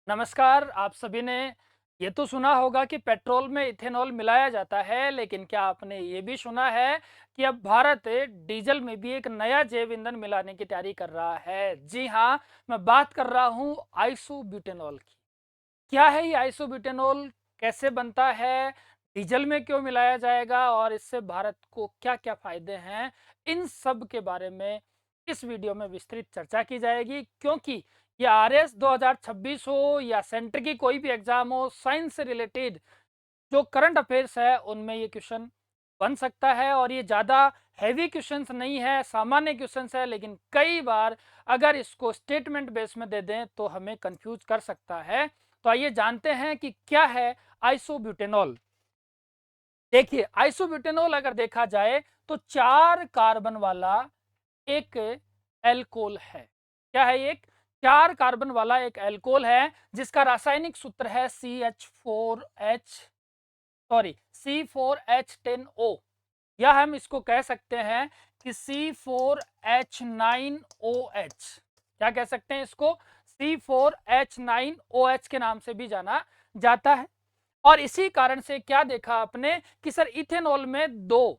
नमस्कार। आप सभी ने ये तो सुना होगा कि पेट्रोल में इथेनॉल मिलाया जाता है, लेकिन क्या आपने ये भी सुना है कि अब भारत डीजल में भी एक नया जैव ईंधन मिलाने की तैयारी कर रहा है। जी हाँ, मैं बात कर रहा हूँ आइसोब्यूटेनॉल की। क्या है ये आइसोब्यूटेनॉल, कैसे बनता है, डीजल में क्यों मिलाया जाएगा और इससे भारत को क्या-क्या फायदे हैं, इन सब के बारे में इस वीडियो में विस्तृत चर्चा की जाएगी। क्योंकि ये आरएस 2026 हो या सेंटर की कोई भी एग्जाम हो, साइंस से रिलेटेड जो करंट अफेयर्स है उनमें ये क्वेश्चन बन सकता है। और ये ज़्यादा हैवी क्वेश्चंस नहीं है, सामान्य क्वेश्चंस है, लेकिन कई बार अगर इसको स्टेटमेंट बेस में दे दें तो हमें कंफ्यूज कर सकता है। तो आइए जानते हैं कि क्या है आइसोब्यूटेनॉल। देखिए, आइसोब्यूटेनॉल अगर देखा जाए तो 4 कार्बन वाला एक एल्कोहल है। क्या है? एक 4 कार्बन वाला एक एल्कोहल है जिसका रासायनिक सूत्र है C4H10O, या हम इसको कह सकते हैं कि C4H9OH। क्या कह सकते हैं इसको? C4H9OH के नाम से भी जाना जाता है। और इसी कारण से क्या देखा आपने कि सर इथेनॉल में 2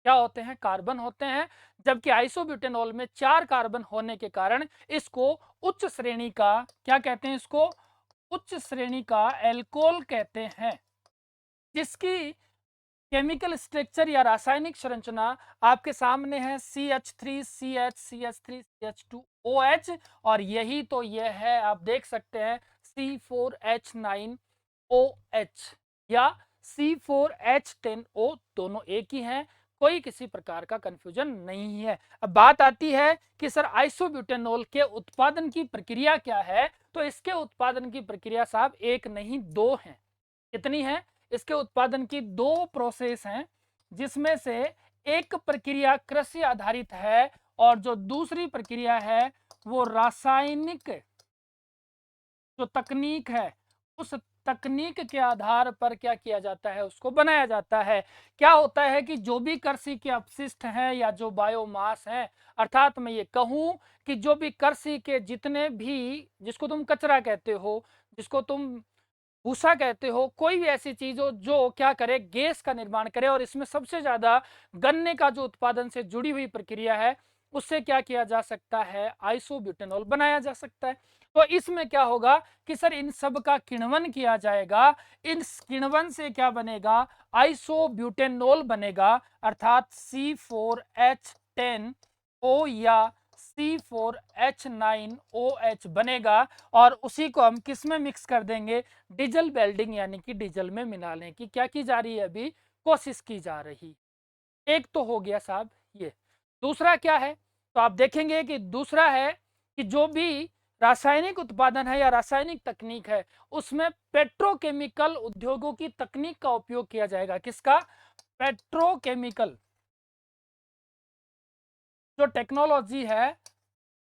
क्या होते हैं? कार्बन होते हैं, जबकि आइसोब्यूटेनॉल में 4 कार्बन होने के कारण इसको उच्च श्रेणी का, क्या कहते हैं इसको? उच्च श्रेणी का एल्कोहल कहते हैं, जिसकी केमिकल स्ट्रक्चर या रासायनिक संरचना आपके सामने है CH3CH3CH2OH। और यही तो यह है, आप देख सकते हैं C4H9OH या C4H10O, दोनों एक ही हैं, कोई किसी प्रकार का कंफ्यूजन नहीं है। अब बात आती है कि सर आइसोब्यूटेनॉल के उत्पादन की प्रक्रिया क्या है। तो इसके उत्पादन की प्रक्रिया साहब एक नहीं दो है। कितनी है? इसके उत्पादन की 2 प्रोसेस हैं, जिसमें से एक प्रक्रिया कृषि आधारित है और जो दूसरी प्रक्रिया है वो रासायनिक जो तकनीक है, उस तकनीक के आधार पर क्या किया जाता है, उसको बनाया जाता है। क्या होता है कि जो भी कृषि के अपशिष्ट हैं या जो बायोमास हैं, अर्थात मैं ये कहूं कि जो भी कृषि के जितने भी, जिसको तुम कचरा कहते हो, जिसको तुम भूसा कहते हो, कोई भी ऐसी चीज हो जो क्या करे, गैस का निर्माण करे, और इसमें सबसे ज्यादा गन्ने का जो उत्पादन से जुड़ी हुई प्रक्रिया है, उससे क्या किया जा सकता है? आइसोब्यूटेनॉल बनाया जा सकता है। तो इसमें क्या होगा कि सर इन सब का किण्वन किया जाएगा, इन किण्वन से क्या बनेगा? आइसोब्यूटेनॉल बनेगा, अर्थात C4H10O या C4H9OH बनेगा। और उसी को हम किस में मिक्स कर देंगे? डीजल वेल्डिंग, यानी कि डीजल में मिलाने की क्या की जा रही है? अभी कोशिश की जा रही। एक तो हो गया साहब ये। दूसरा क्या है? तो आप देखेंगे कि दूसरा है कि जो भी रासायनिक उत्पादन है या रासायनिक तकनीक है, उसमें पेट्रोकेमिकल उद्योगों की तकनीक का उपयोग किया जाएगा। किसका? पेट्रोकेमिकल जो टेक्नोलॉजी है,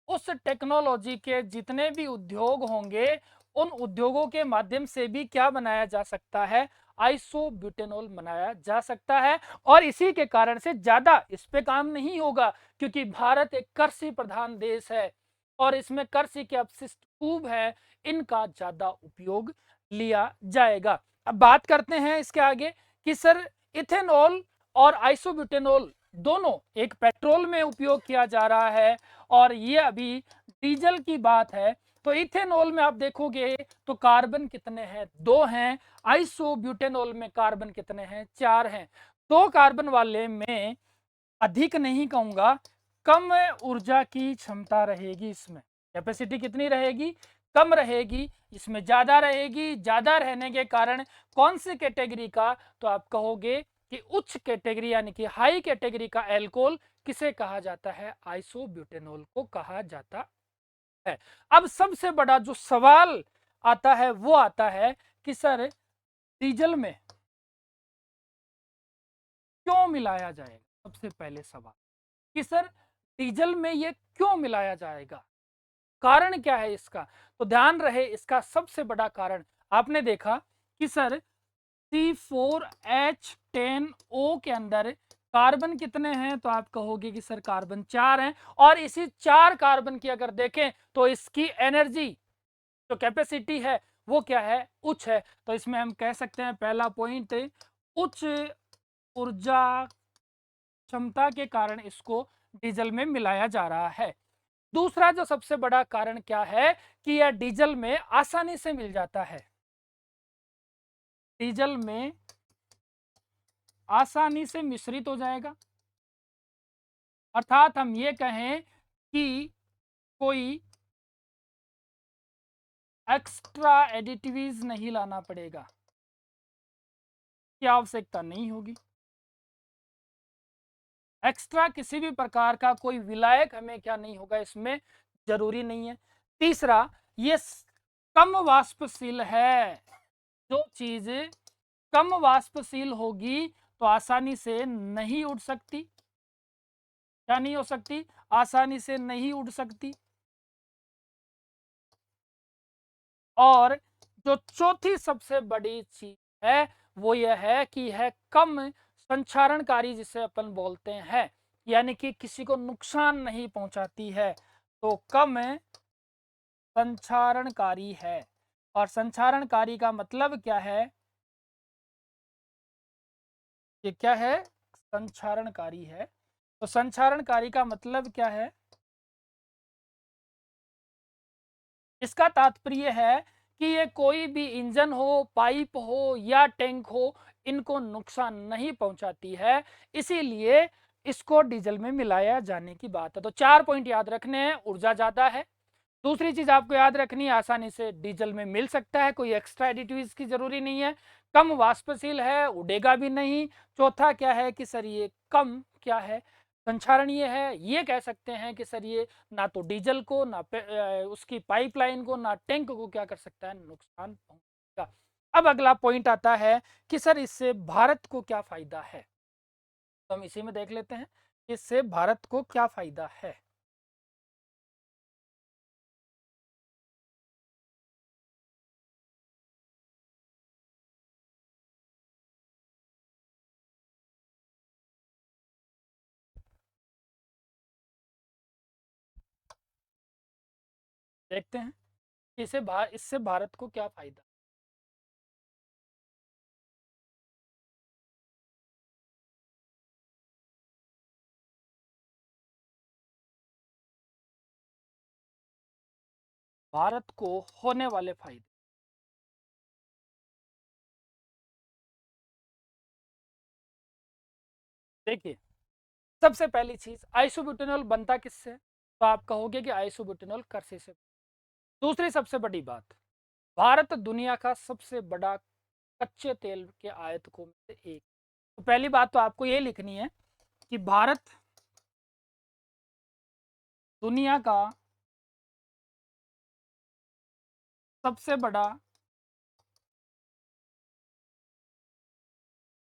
उस टेक्नोलॉजी के जितने भी उद्योग होंगे, उन उद्योगों के माध्यम से भी क्या बनाया जा सकता है? आइसोब्यूटेनॉल बनाया जा सकता है। और इसी के कारण से ज्यादा इस पे काम नहीं होगा, क्योंकि भारत एक कृषि प्रधान देश है और इसमें कृषि के अपशिष्ट खूब है, इनका ज्यादा उपयोग लिया जाएगा। अब बात करते हैं इसके आगे कि सर इथेनॉल और आइसोब्यूटेनॉल दोनों एक पेट्रोल में उपयोग किया जा रहा है, और ये अभी डीजल की बात है। तो इथेनॉल में आप देखोगे तो कार्बन कितने हैं? 2 हैं। आइसोब्यूटेनॉल में कार्बन कितने हैं? 4 हैं। 2 कार्बन वाले में अधिक नहीं कहूंगा, कम ऊर्जा की क्षमता रहेगी। इसमें कैपेसिटी कितनी रहेगी? कम रहेगी। इसमें ज्यादा रहेगी। ज्यादा रहने के कारण कौन सी कैटेगरी का? तो आप कहोगे कि उच्च कैटेगरी, यानी कि हाई कैटेगरी का एल्कोहल किसे कहा जाता है? आइसोब्यूटेनॉल को कहा जाता है। अब सबसे बड़ा जो सवाल आता है वो आता है कि सर डीजल में क्यों मिलाया जाएगा? सबसे पहले सवाल कि सर डीजल में ये क्यों मिलाया जाएगा, कारण क्या है इसका? तो ध्यान रहे, इसका सबसे बड़ा कारण आपने देखा कि सर C4H10O के अंदर कार्बन कितने हैं? तो आप कहोगे कि सर कार्बन 4 हैं। और इसी 4 कार्बन की अगर देखें तो इसकी एनर्जी जो कैपेसिटी है वो क्या है, उच्च है। तो इसमें हम कह सकते हैं पहला पॉइंट, उच्च ऊर्जा क्षमता के कारण इसको डीजल में मिलाया जा रहा है। दूसरा जो सबसे बड़ा कारण क्या है कि यह डीजल में आसानी से मिल जाता है, डीजल में आसानी से मिश्रित हो जाएगा। अर्थात हम ये कहें कि कोई एक्स्ट्रा एडिटिव्स नहीं लाना पड़ेगा, की आवश्यकता नहीं होगी। एक्स्ट्रा किसी भी प्रकार का कोई विलायक हमें क्या नहीं होगा, इसमें जरूरी नहीं है। तीसरा, ये कम वाष्पशील है। जो चीज कम वाष्पशील होगी तो आसानी से नहीं उड़ सकती, क्या नहीं हो सकती, आसानी से नहीं उड़ सकती। और जो चौथी सबसे बड़ी चीज है वो यह है कि यह कम संचारणकारी जिसे अपन बोलते हैं, यानी कि किसी को नुकसान नहीं पहुंचाती है, तो कम संचारणकारी है। और संचारणकारी का मतलब क्या है, ये क्या है, संचारणकारी है। तो संचारणकारी का मतलब क्या है, इसका तात्पर्य है कि ये कोई भी इंजन हो, पाइप हो या टैंक हो, इनको नुकसान नहीं पहुंचाती है, इसीलिए इसको डीजल में मिलाया जाने की बात है। तो 4 पॉइंट याद रखने हैं, ऊर्जा ज्यादा है। दूसरी चीज आपको याद रखनी है, आसानी से डीजल में मिल सकता है, कोई एक्स्ट्रा एडिटिव्स की जरूरी नहीं है। कम वाष्पशील है, उड़ेगा भी नहीं। चौथा क्या है कि सर ये कम क्या है, संचारणीय है। ये कह सकते हैं कि सर ये ना तो डीजल को, ना उसकी पाइपलाइन को, ना टैंक को क्या कर सकता है, नुकसान पहुंचाएगा। अब अगला पॉइंट आता है कि सर इससे भारत को क्या फायदा है, तो हम इसी में देख लेते हैं इससे भारत को क्या फायदा है। देखते हैं इससे भारत को क्या फायदा। भारत को होने वाले फायदे, देखिए सबसे पहली चीज, आइसोब्यूटेनॉल बनता किससे, तो आप कहोगे कि आइसोब्यूटेनॉल कृषि से। दूसरी सबसे बड़ी बात, भारत दुनिया का सबसे बड़ा कच्चे तेल के आयातकों में से एक। तो पहली बात तो आपको ये लिखनी है कि भारत दुनिया का सबसे बड़ा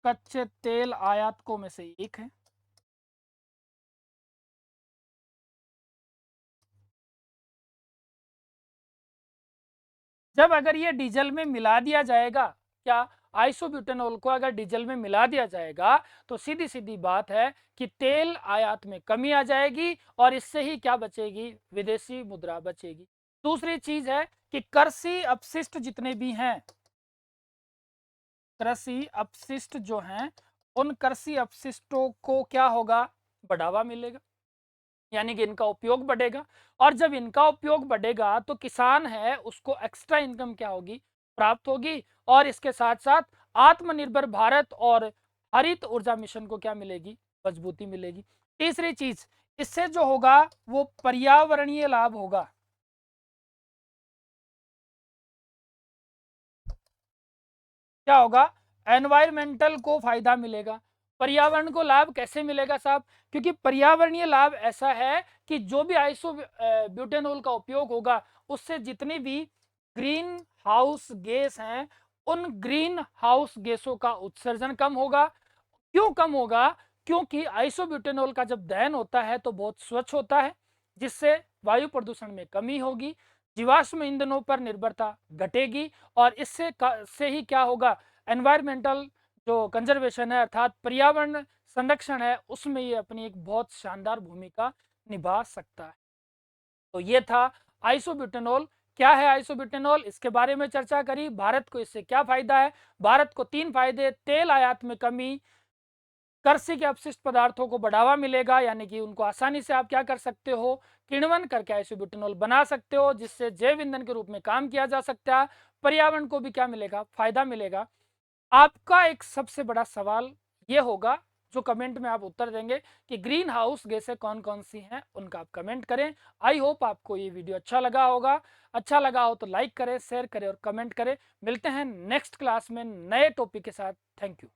कच्चे तेल आयातकों में से एक है। जब अगर ये डीजल में मिला दिया जाएगा, क्या, आइसोब्यूटेनॉल को अगर डीजल में मिला दिया जाएगा, तो सीधी सीधी बात है कि तेल आयात में कमी आ जाएगी और इससे ही क्या बचेगी, विदेशी मुद्रा बचेगी। दूसरी चीज है कि कृषि अपशिष्ट जितने भी हैं, कृषि अपशिष्ट जो हैं, उन कृषि अपशिष्टों को क्या होगा, बढ़ावा मिलेगा, यानी कि इनका उपयोग बढ़ेगा। और जब इनका उपयोग बढ़ेगा तो किसान है उसको एक्स्ट्रा इनकम क्या होगी, प्राप्त होगी। और इसके साथ साथ आत्मनिर्भर भारत और हरित ऊर्जा मिशन को क्या मिलेगी, मजबूती मिलेगी। तीसरी चीज, इससे जो होगा वो पर्यावरणीय लाभ होगा। क्या होगा, एनवायरमेंटल को फायदा मिलेगा। पर्यावरण को लाभ कैसे मिलेगा साहब, क्योंकि पर्यावरणीय लाभ ऐसा है कि जो भी आइसो ब्यूटेनॉल का उपयोग होगा उससे जितनी भी ग्रीन हाउस गैस हैं, उन ग्रीन हाउस गैसों का उत्सर्जन कम होगा। क्यों कम होगा, क्योंकि आइसोब्यूटेनॉल का जब दहन होता है तो बहुत स्वच्छ होता है, जिससे वायु प्रदूषण में कमी होगी, जीवाश्म ईंधनों पर निर्भरता घटेगी। और से ही क्या होगा, एनवायरमेंटल जो कंजर्वेशन है अर्थात पर्यावरण संरक्षण है, उसमें ये अपनी एक बहुत शानदार भूमिका निभा सकता है। तो ये था आइसोब्यूटेनॉल क्या है आइसोब्यूटेनॉल, इसके बारे में चर्चा करी। भारत को इससे क्या फायदा है? भारत को 3 फायदे: तेल आयात में कमी, कृषि के अपशिष्ट पदार्थों को बढ़ावा मिलेगा, यानी कि उनको आसानी से आप क्या कर सकते हो, किण्वन करके आइसोब्यूटेनॉल बना सकते हो, जिससे जैव ईंधन के रूप में काम किया जा सकता है। पर्यावरण को भी क्या मिलेगा, फायदा मिलेगा। आपका एक सबसे बड़ा सवाल ये होगा जो कमेंट में आप उत्तर देंगे कि ग्रीन हाउस गैसें कौन कौन सी हैं, उनका आप कमेंट करें। आई होप आपको ये वीडियो अच्छा लगा होगा। अच्छा लगा हो तो लाइक करें, शेयर करें और कमेंट करें। मिलते हैं नेक्स्ट क्लास में नए टॉपिक के साथ। Thank you.